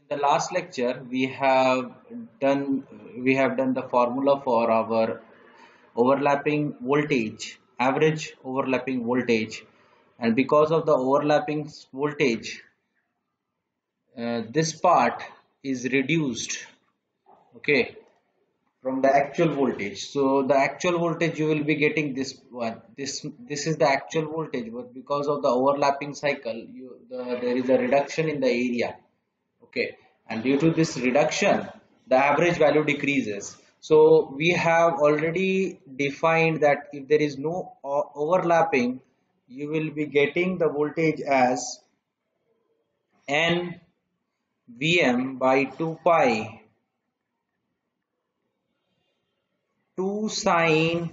In the last lecture done we have done the formula for our overlapping voltage, average overlapping voltage, and because of the overlapping voltage, this part is reduced, okay, from the actual voltage. So the actual voltage you will be getting this one. This is the actual voltage, but because of the overlapping cycle, there is a reduction in the area. Okay, and due to this reduction, the average value decreases. So we have already defined that if there is no overlapping, you will be getting the voltage as n Vm by 2 pi 2 sine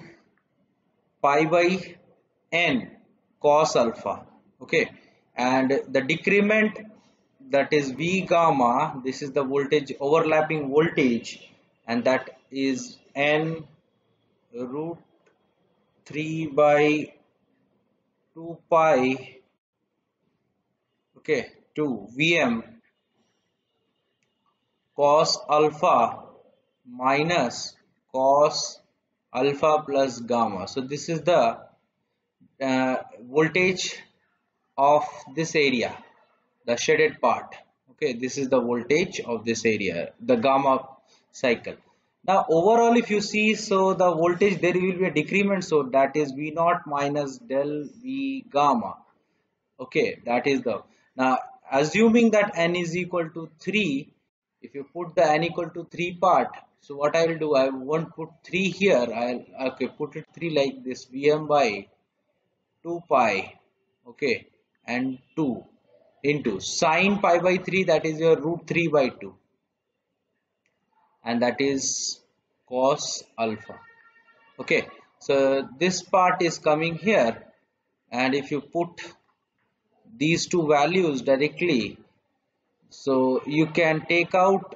pi by n cos alpha. Okay, and the decrement, that is V gamma, this is the voltage, overlapping voltage, and that is n root 3 by 2 pi, okay, to Vm cos alpha minus cos alpha plus gamma. So this is the voltage of this area, the shaded part. Okay, this is the voltage of this area, the gamma cycle. Now overall if you see, so the voltage, there will be a decrement, so that is V naught minus del V gamma. Okay, that is the, now assuming that n is equal to 3, if you put the n equal to 3 part, so what I will do, I won't put 3 here, I'll, okay, put it 3 like this, Vm by 2 pi, okay, and 2 into sine pi by 3, that is your root 3 by 2, and that is cos alpha. Okay, so this part is coming here, and if you put these two values directly, so you can take out,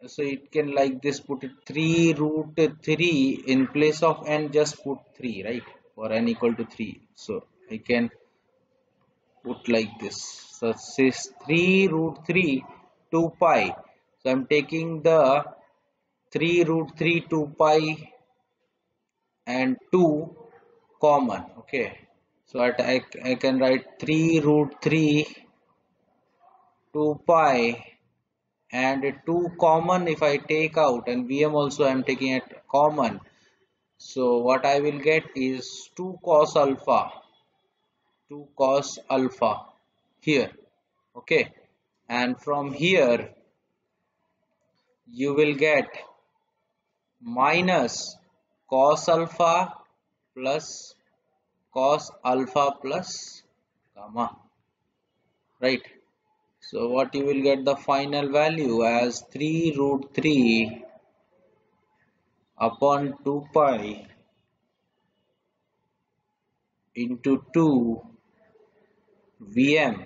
so it can like this, put it 3 root 3 in place of n, just put 3, right, for n equal to 3. So I can put like this, so this is 3 root 3 2 pi, so I'm taking the 3 root 3 2 pi and 2 common. Okay, so I can write 3 root 3 2 pi and 2 common. If I take out, and Vm also I am taking it common, so what I will get is 2 cos alpha, 2 cos alpha here. Okay, and from here you will get minus cos alpha plus cos alpha plus gamma, right? So what you will get, the final value as 3 root 3 upon 2 pi into 2 Vm.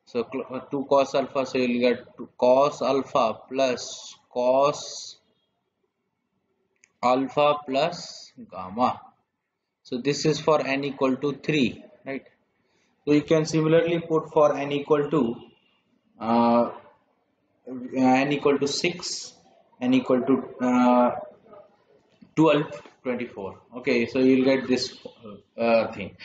So 2 cos alpha, so you will get 2 cos alpha plus cos alpha plus gamma. So this is for n equal to 3, right? So you can similarly put for n equal to uh, n equal to 6, n equal to 12, 24. Okay, so you'll get this thing,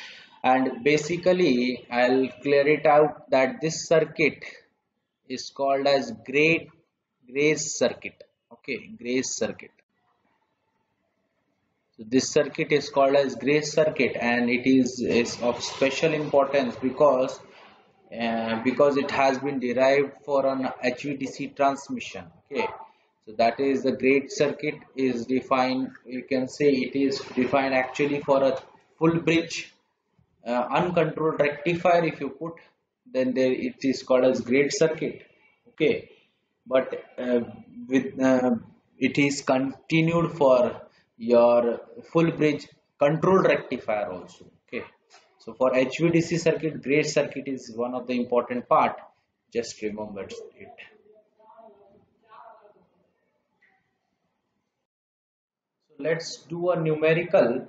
and basically I'll clear it out that this circuit is called as Gray's circuit. Okay, Gray's circuit. So this circuit is called as Gray's circuit, and it is of special importance because it has been derived for an HVDC transmission. Okay, so that is the Gray circuit is defined. You can say it is defined actually for a full bridge uncontrolled rectifier. If you put, then there it is called as Gray circuit. Okay, but with it is continued for your full bridge controlled rectifier also. Okay, so for HVDC circuit, Gray circuit is one of the important part. Just remember it. So let's do a numerical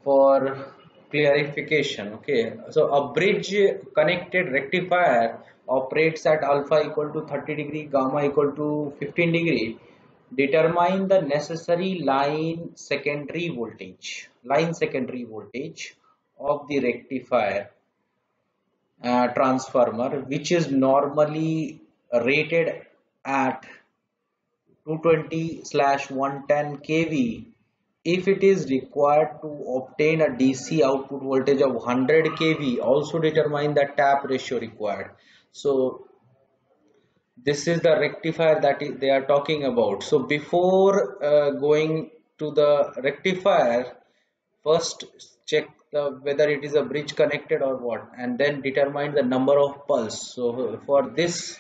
for clarification. Okay, so a bridge connected rectifier operates at alpha equal to 30 degree, gamma equal to 15 degree. Determine the necessary line secondary voltage of the rectifier transformer, which is normally rated at 220/110 kV. If it is required to obtain a DC output voltage of 100 kV, also determine the tap ratio required. So this is the rectifier that they are talking about. So before going to the rectifier, first check whether it is a bridge connected or what, and then determine the number of pulse. So for this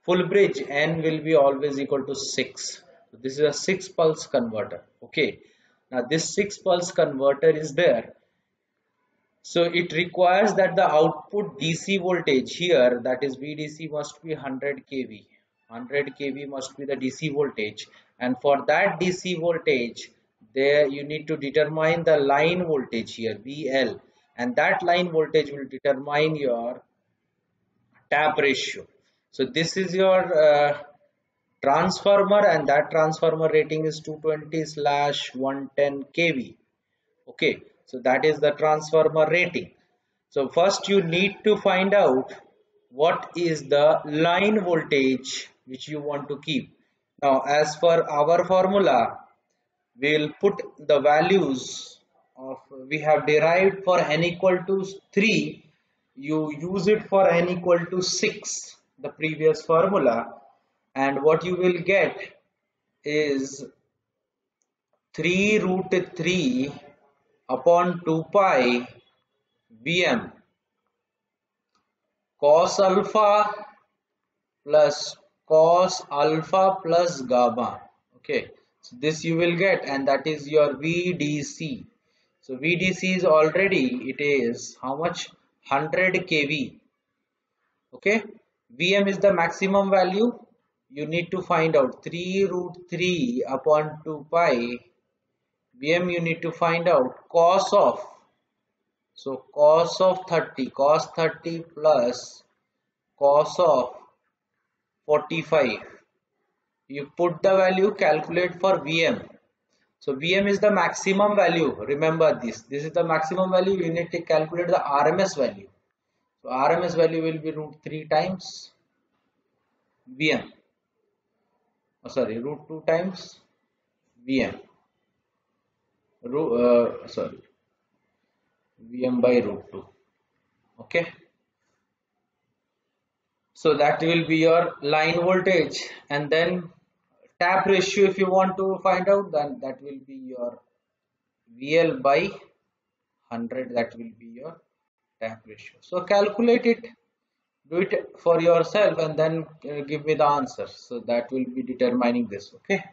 full bridge, n will be always equal to 6. So this is a 6 pulse converter. Okay, now this 6 pulse converter is there. So it requires that the output DC voltage here, that is VDC, must be 100 kV. 100 kV must be the DC voltage, and for that DC voltage, there you need to determine the line voltage here, VL, and that line voltage will determine your tap ratio. So this is your transformer, and that transformer rating is 220/110 kV. Okay, so that is the transformer rating. So first you need to find out what is the line voltage which you want to keep. Now as per our formula, we'll put the values of, we have derived for n equal to 3, you use it for n equal to 6, the previous formula, and what you will get is 3 root 3 upon 2 pi Vm cos alpha plus gamma. Okay, so this you will get, and that is your VDC. So VDC is already, it is how much? 100 kV. Okay, Vm is the maximum value. You need to find out 3 root 3 upon 2 pi Vm. You need to find out cos of, so cos of 30 plus cos of 45. You put the value, calculate for Vm. So Vm is the maximum value. Remember this is the maximum value. You need to calculate the RMS value. So RMS value will be root 3 times Vm. Oh, sorry, root 2 times Vm. Vm by root 2. Okay, so that will be your line voltage, and then tap ratio, if you want to find out, then that will be your VL by 100. That will be your tap ratio. So calculate it, do it for yourself, and then give me the answer. So that will be determining this. Okay,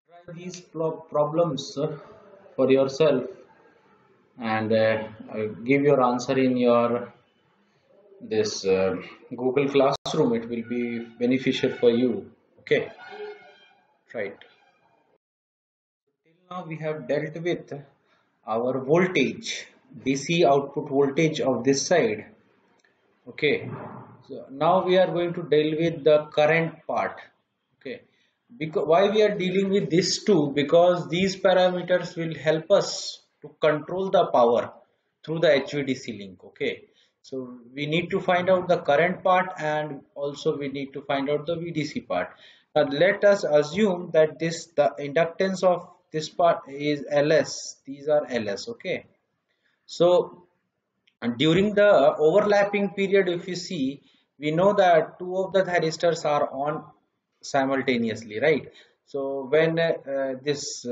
try these problems for yourself, and give your answer in your this Google Classroom. It will be beneficial for you. Okay, right. Till now we have dealt with our voltage, DC output voltage of this side. Okay, so now we are going to deal with the current part. Okay, because why we are dealing with these two? Because these parameters will help us to control the power through the HVDC link. Okay, so we need to find out the current part, and also we need to find out the VDC part. Now let us assume that the inductance of this part is LS. These are LS. Okay, so and during the overlapping period, if you see, we know that two of the thyristors are on simultaneously, right? So when this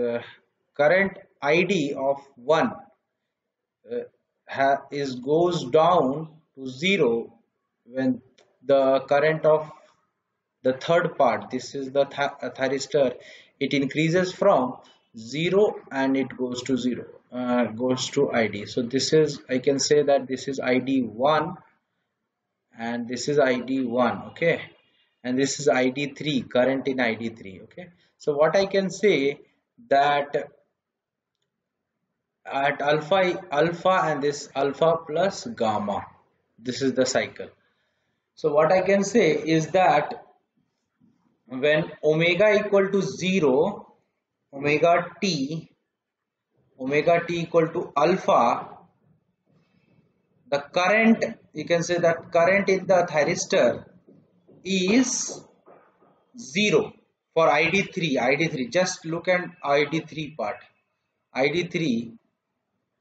current ID of 1 goes down to 0, when the current of the third part, this is the thyristor, it increases from 0 and it goes to 0, goes to ID. So this is, I can say that this is ID1 and this is ID1. Okay, and this is ID3, current in ID3. Okay, so what I can say that at alpha and this alpha plus gamma. This is the cycle. So what I can say is that when omega equal to 0, omega t equal to alpha, the current, you can say that current in the thyristor is 0 for ID3. Just look at ID3 part. ID3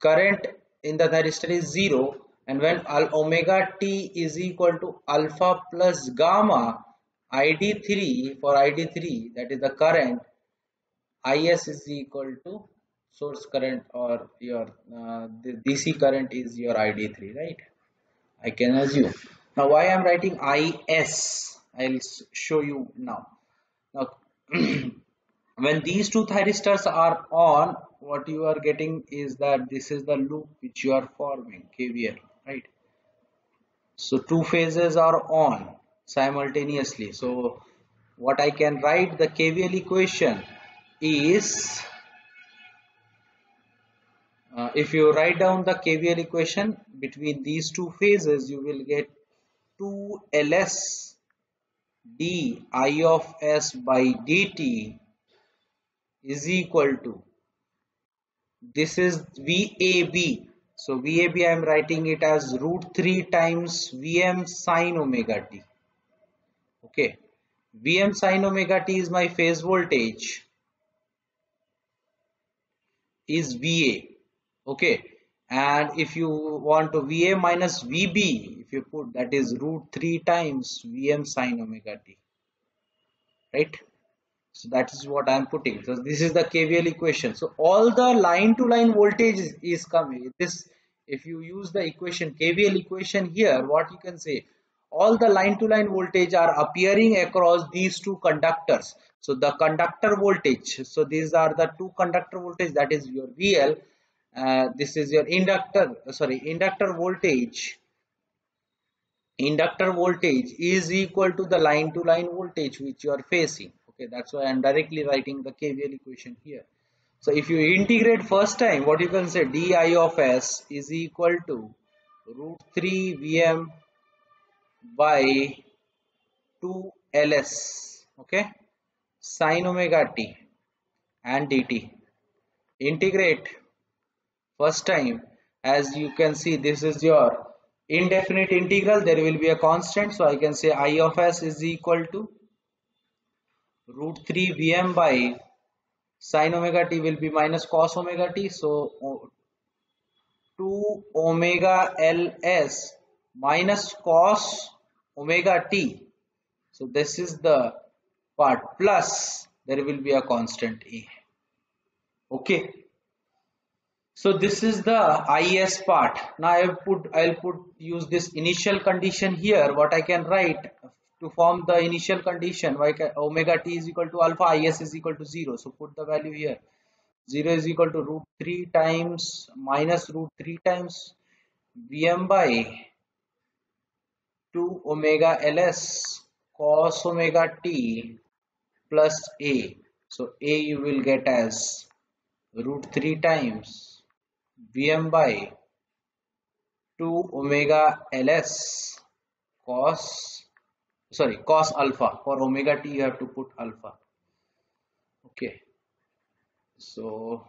current in the thyristor is 0, and when omega t is equal to alpha plus gamma, ID3, for ID3, that is the current, Is is equal to source current, or your the DC current is your ID3, right? I can assume. Now why I am writing Is, I'll show you now. Now when these two thyristors are on, what you are getting is that this is the loop which you are forming, KVL, right? So two phases are on simultaneously. So what I can write, the KVL equation is, if you write down the KVL equation between these two phases, you will get 2ls d I of s by dt is equal to, this is VAB. So VAB, I am writing it as root 3 times Vm sine omega t. Okay, Vm sine omega t is my phase voltage, is VA. Okay, and if you want to VA minus VB, if you put, that is root 3 times Vm sine omega t, right? So that is what I am putting. So this is the KVL equation. So all the line to line voltage is coming. This, if you use the equation, KVL equation here, what you can say, all the line to line voltage are appearing across these two conductors. So the conductor voltage, so these are the two conductor voltage, that is your VL. This is your inductor voltage. Inductor voltage is equal to the line to line voltage which you are facing. Okay, that's why I am directly writing the KVL equation here. So if you integrate first time, what you can say, di of s is equal to root 3 Vm by 2 ls, okay, sine omega t and dt. Integrate first time, as you can see, this is your indefinite integral, there will be a constant, so I can say I of s is equal to root 3 Vm by sine omega t will be minus cos omega t, so 2 omega ls minus cos omega t, so this is the part, plus there will be a constant a. Okay, so this is the Is part. Now I'll use this initial condition here. What I can write to form the initial condition, like omega t is equal to alpha, Is is equal to 0. So put the value here. 0 is equal to root 3 times minus root 3 times Vm by 2 omega ls cos omega t plus a. So a you will get as root 3 times Vm by 2 omega ls cos alpha. For omega t you have to put alpha. Okay, so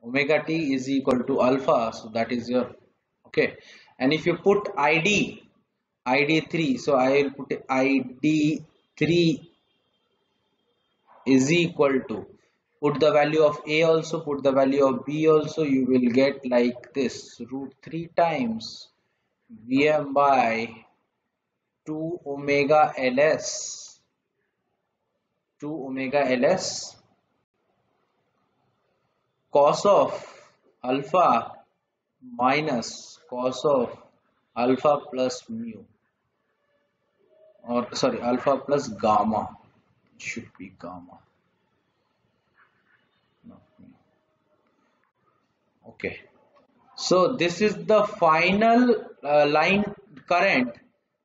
omega t is equal to alpha, so that is your, okay, and if you put id3, so I will put id3 is equal to, put the value of a also, put the value of b also, you will get like this, root 3 times Vm by 2 omega ls cos of alpha minus cos of alpha plus mu, or sorry, alpha plus gamma, it should be gamma. No, mu. Okay, so this is the final line current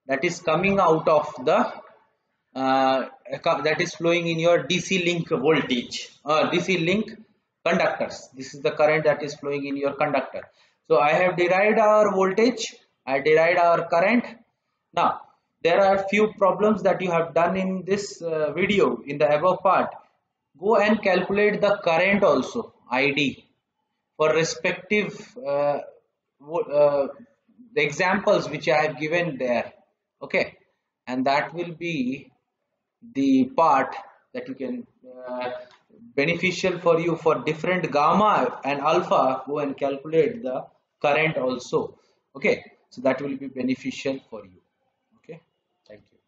that is coming out of the that is flowing in your DC link voltage, DC link conductors. This is the current that is flowing in your conductor. So I have derived our voltage, I derived our current. Now there are few problems that you have done in this video in the above part. Go and calculate the current also, ID, for respective the examples which I have given there. Okay, and that will be the part that you can beneficial for you for different gamma and alpha. Go and calculate the current also. Okay, so that will be beneficial for you. Okay, thank you.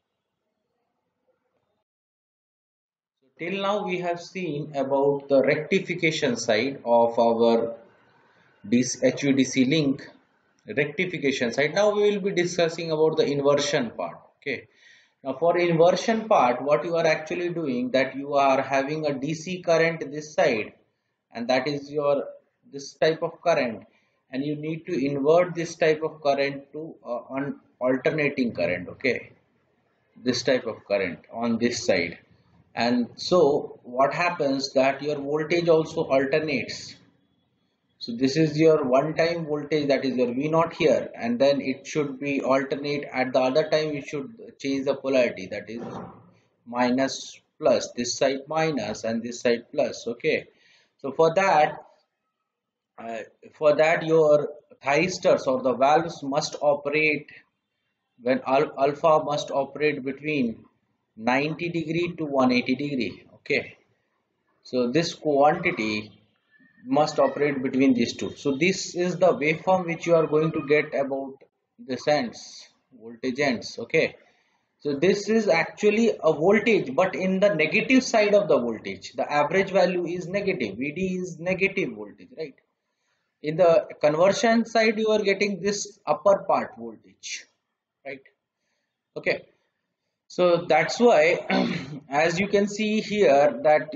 So till now we have seen about the rectification side of our HVDC link rectification side. Now we will be discussing about the inversion part. Okay, now for inversion part, what you are actually doing, that you are having a DC current this side, and that is your this type of current, and you need to invert this type of current to on alternating current. Okay, this type of current on this side, and so what happens that your voltage also alternates. So this is your one time voltage, that is your V naught here, and then it should be alternate. At the other time you should change the polarity, that is minus plus, this side minus and this side plus. Okay, so for that your thyristors or the valves must operate when alpha must operate between 90 degree to 180 degree. Okay, so this quantity must operate between these two. So this is the waveform which you are going to get about this ends, voltage ends. Okay, so this is actually a voltage, but in the negative side of the voltage, the average value is negative. VD is negative voltage, right? In the conversion side, you are getting this upper part voltage, right? Okay, so that's why as you can see here that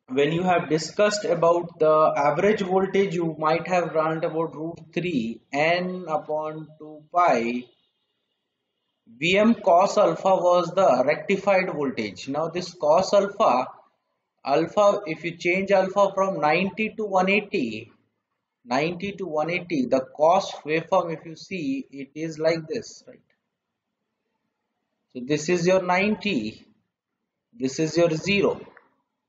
when you have discussed about the average voltage, you might have run about root 3 n upon 2 pi Vm cos alpha was the rectified voltage. Now this cos alpha, if you change alpha from 90 to 180, the cos waveform, if you see, it is like this, right? So this is your 90, this is your 0,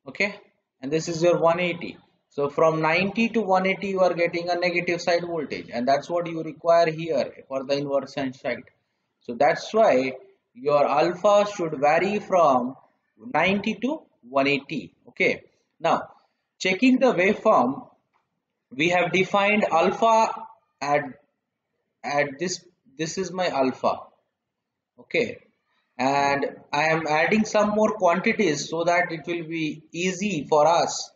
okay, and this is your 180. So from 90 to 180 you are getting a negative side voltage, and that's what you require here for the inversion side. So that's why your alpha should vary from 90 to 180. Okay, now checking the waveform, we have defined alpha at this is my alpha. Okay, and I am adding some more quantities so that it will be easy for us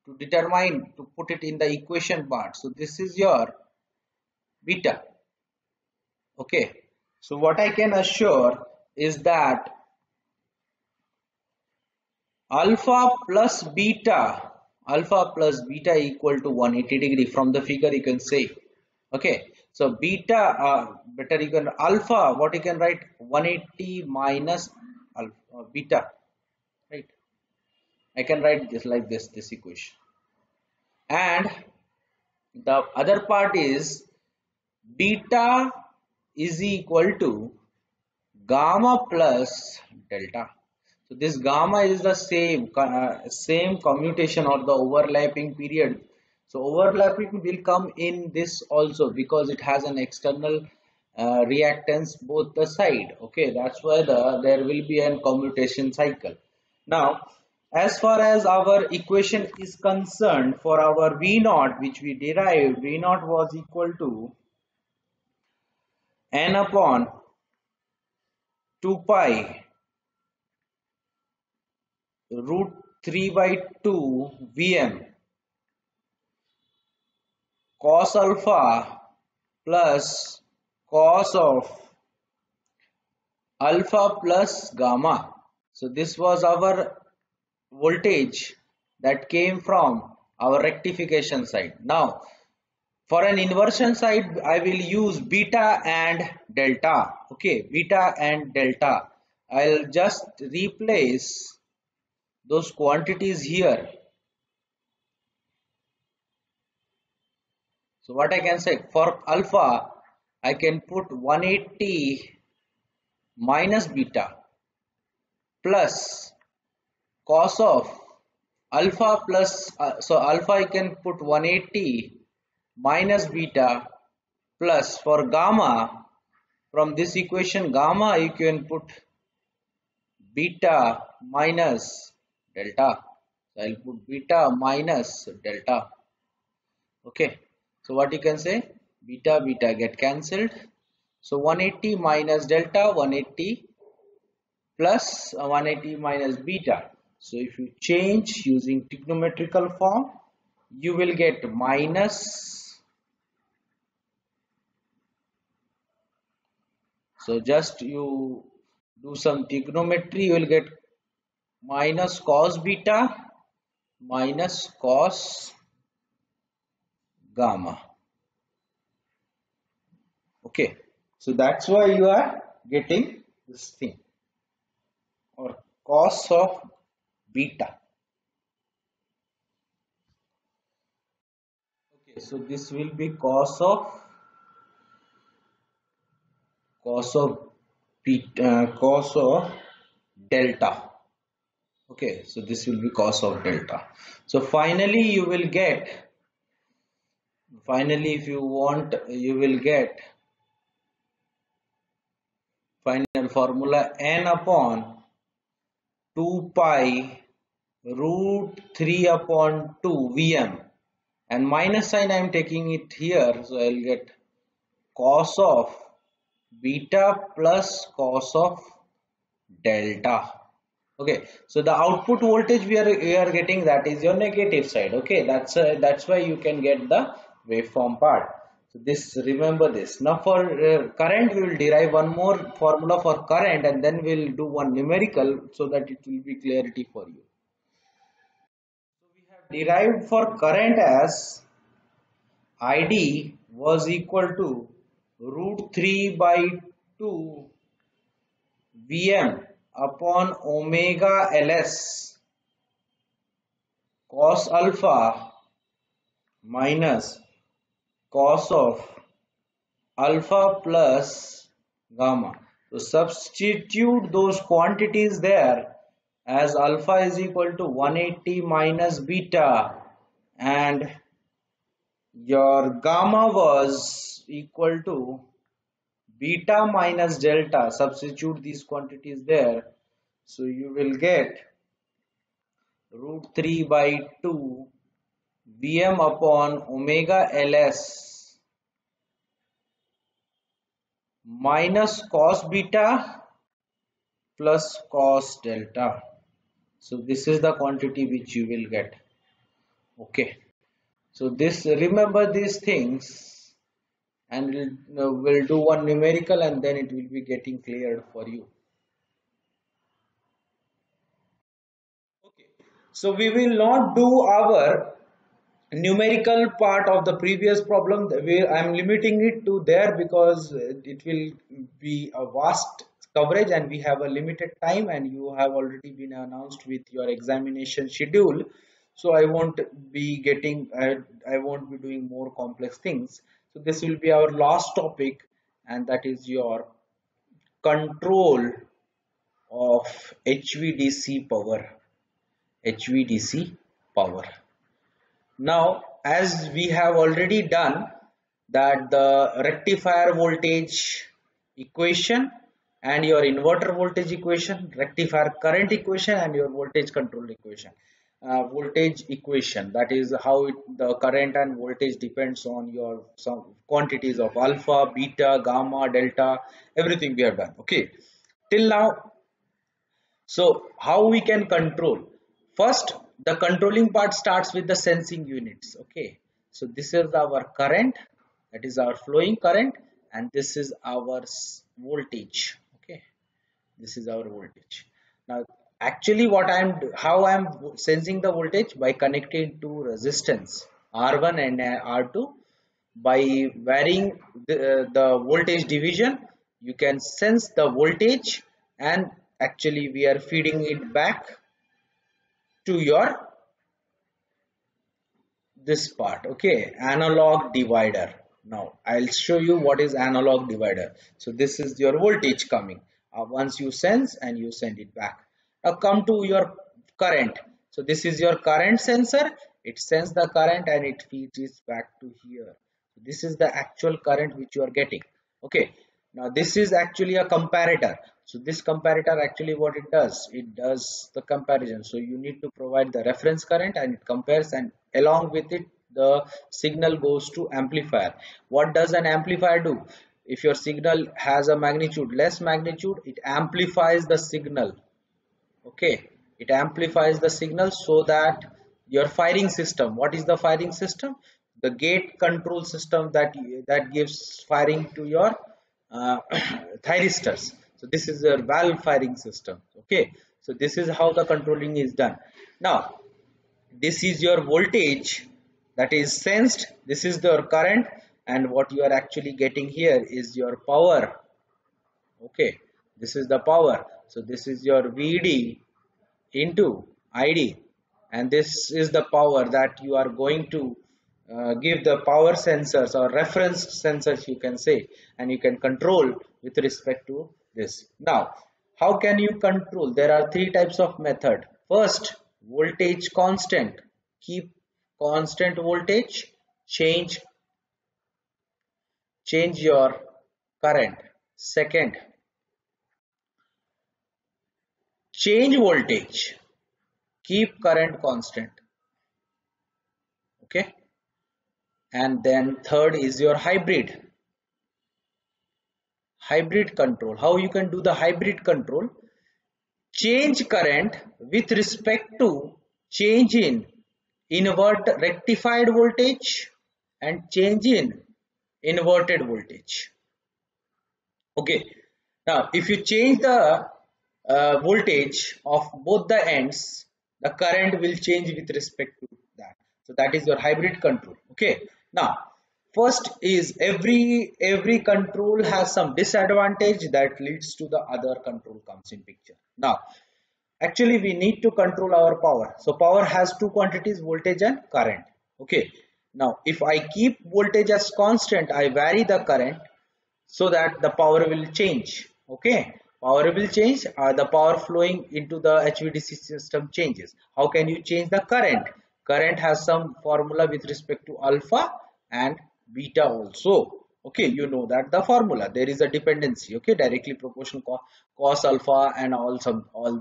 to determine, to put it in the equation part. So this is your beta. Okay, so what I can assure is that alpha plus beta equal to 180 degree. From the figure you can say. Okay, so beta better you can alpha, what you can write, 180 minus alpha, beta, right? I can write this like this equation, and the other part is beta is equal to gamma plus delta. So this gamma is the same commutation or the overlapping period. So overlapping will come in this also because it has an external reactance both the side. Okay, that's why there will be an commutation cycle. Now as far as our equation is concerned, for our V naught which we derived, V naught was equal to n upon 2 pi root 3 by 2 Vm cos alpha plus cos of alpha plus gamma. So this was our voltage that came from our rectification side. Now for an inversion side, I will use beta and delta. Okay, beta and delta. I'll just replace those quantities here So what I can say, for alpha, I can put 180 minus beta plus cos of alpha plus, so alpha I can put 180 minus beta plus for gamma, from this equation gamma you can put beta minus delta. So I'll put beta minus delta. Okay, so what you can say, beta beta get cancelled, so 180 minus delta, 180 plus 180 minus beta. So if you change using trigonometrical form, you will get minus, so just you do some trigonometry, you will get minus cos beta minus cos gamma. Okay, so that's why you are getting this thing, or cos of beta. Okay, so this will be cos of beta, cos of delta. Okay, so this will be cos of delta. So finally you will get, finally if you want, you will get final formula n upon 2 pi root 3 upon 2 Vm, and minus sign I am taking it here, so I will get cos of beta plus cos of delta. Okay, so the output voltage we are getting, that is your negative side. Okay, that's why you can get the waveform part. So this, remember this. Now for current, we will derive one more formula for current, and then we'll do one numerical so that it will be clarity for you. So we have derived for current as ID was equal to root 3 by 2 Vm upon omega Ls cos alpha minus cos of alpha plus gamma. So substitute those quantities there, as alpha is equal to 180 minus beta and your gamma was equal to beta minus delta. Substitute these quantities there, so you will get root 3 by 2 Vm upon omega Ls minus cos beta plus cos delta. So this is the quantity which you will get. Okay, so this, remember these things, and we'll do one numerical and then it will be getting cleared for you. Okay, so we will not do our numerical part of the previous problem. I'm limiting it to there because it will be a vast coverage and we have a limited time, and you have already been announced with your examination schedule, so I won't be doing more complex things. So this will be our last topic, and that is your control of HVDC power. Now, as we have already done that, the rectifier voltage equation and your inverter voltage equation, rectifier current equation and your voltage control equation. Voltage equation, that is how the current and voltage depends on your some quantities of alpha, beta, gamma, delta, everything we have done. Okay, till now. So how we can control? First, the controlling part starts with the sensing units. Okay, so this is our current, that is our flowing current, and this is our voltage. Okay, this is our voltage. Now actually how I am sensing the voltage, by connecting to resistance R1 and R2. By varying the voltage division, you can sense the voltage, and actually we are feeding it back to your this part. Okay, analog divider. Now I'll show you what is analog divider. So this is your voltage coming. Once you sense and you send it back. Now come to your current. So this is your current sensor. It sends the current and it feeds it back to here. This is the actual current which you are getting. Okay, now this is actually a comparator. So this comparator actually what it does the comparison. So you need to provide the reference current and it compares, and along with it the signal goes to amplifier. What does an amplifier do? If your signal has a magnitude, less magnitude, it amplifies the signal. Okay, it amplifies the signal so that your firing system, what is the firing system? The gate control system that gives firing to your thyristors. So this is your valve firing system. Okay, so this is how the controlling is done. Now this is your voltage that is sensed, this is the current, and what you are actually getting here is your power. Okay, this is the power. So this is your VD into ID, and this is the power that you are going to give the power sensors or reference sensors, you can say, and you can control with respect to this. Now how can you control? There are three types of method. First, voltage constant, keep constant voltage, change your current. Second, change voltage, keep current constant. Okay, and then third is your hybrid control. How you can do the hybrid control? Change current with respect to change in rectified voltage and change in inverted voltage. Okay, now if you change the voltage of both the ends, the current will change with respect to that. So that is your hybrid control. Okay, now first is every control has some disadvantage that leads to the other control comes in picture. Now actually we need to control our power. So power has two quantities, voltage and current. Okay, now if I keep voltage as constant, I vary the current so that the power will change. Okay, power will change, the power flowing into the HVDC system changes. How can you change the current? Current has some formula with respect to alpha and beta also. Okay, you know that the formula, there is a dependency. Okay, directly proportional cos alpha and all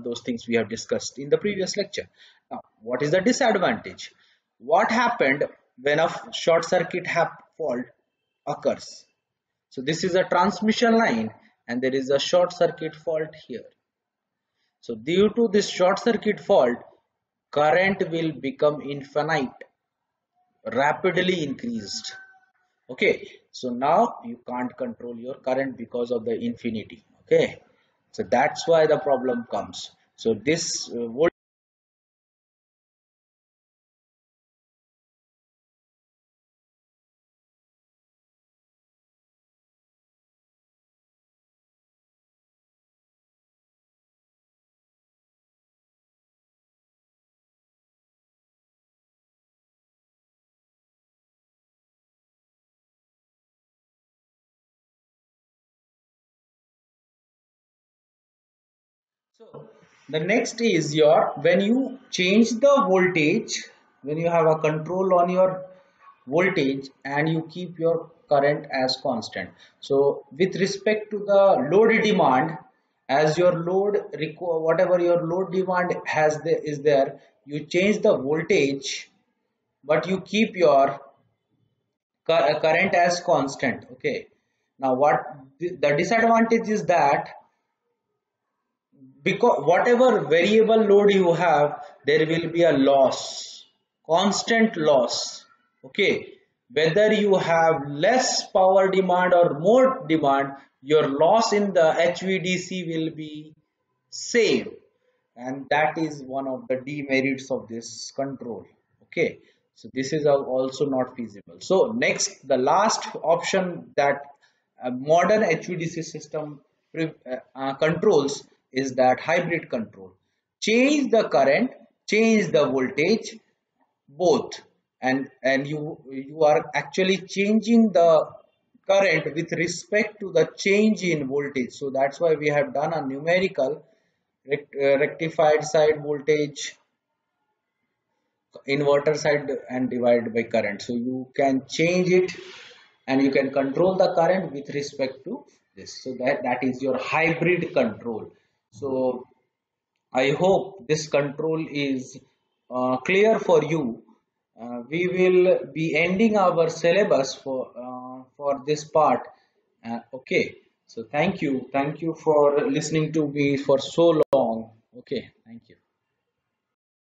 those things we have discussed in the previous lecture. Now what is the disadvantage? What happened when a short circuit fault occurs? So this is a transmission line and there is a short circuit fault here. So due to this short circuit fault, current will become infinite, rapidly increased. Okay, so now you can't control your current because of the infinity. Okay, so that's why the problem comes. So this voltage. So the next is your, when you change the voltage, when you have a control on your voltage and you keep your current as constant. So with respect to the load demand, as your load whatever your load demand is there, you change the voltage but you keep your current as constant. Okay, now what the disadvantage is that, because whatever variable load you have, there will be a loss, constant loss. Okay, whether you have less power demand or more demand, your loss in the HVDC will be same, and that is one of the demerits of this control. Okay, so this is also not feasible. So next, the last option that a modern HVDC system controls is that hybrid control. Change the current, change the voltage, both, and you are actually changing the current with respect to the change in voltage. So that's why we have done a numerical rectified side voltage, inverter side, and divided by current. So you can change it and you can control the current with respect to this. So that is your hybrid control. So I hope this control is clear for you. We will be ending our syllabus for this part. Okay, so thank you for listening to me for so long. Okay, thank you.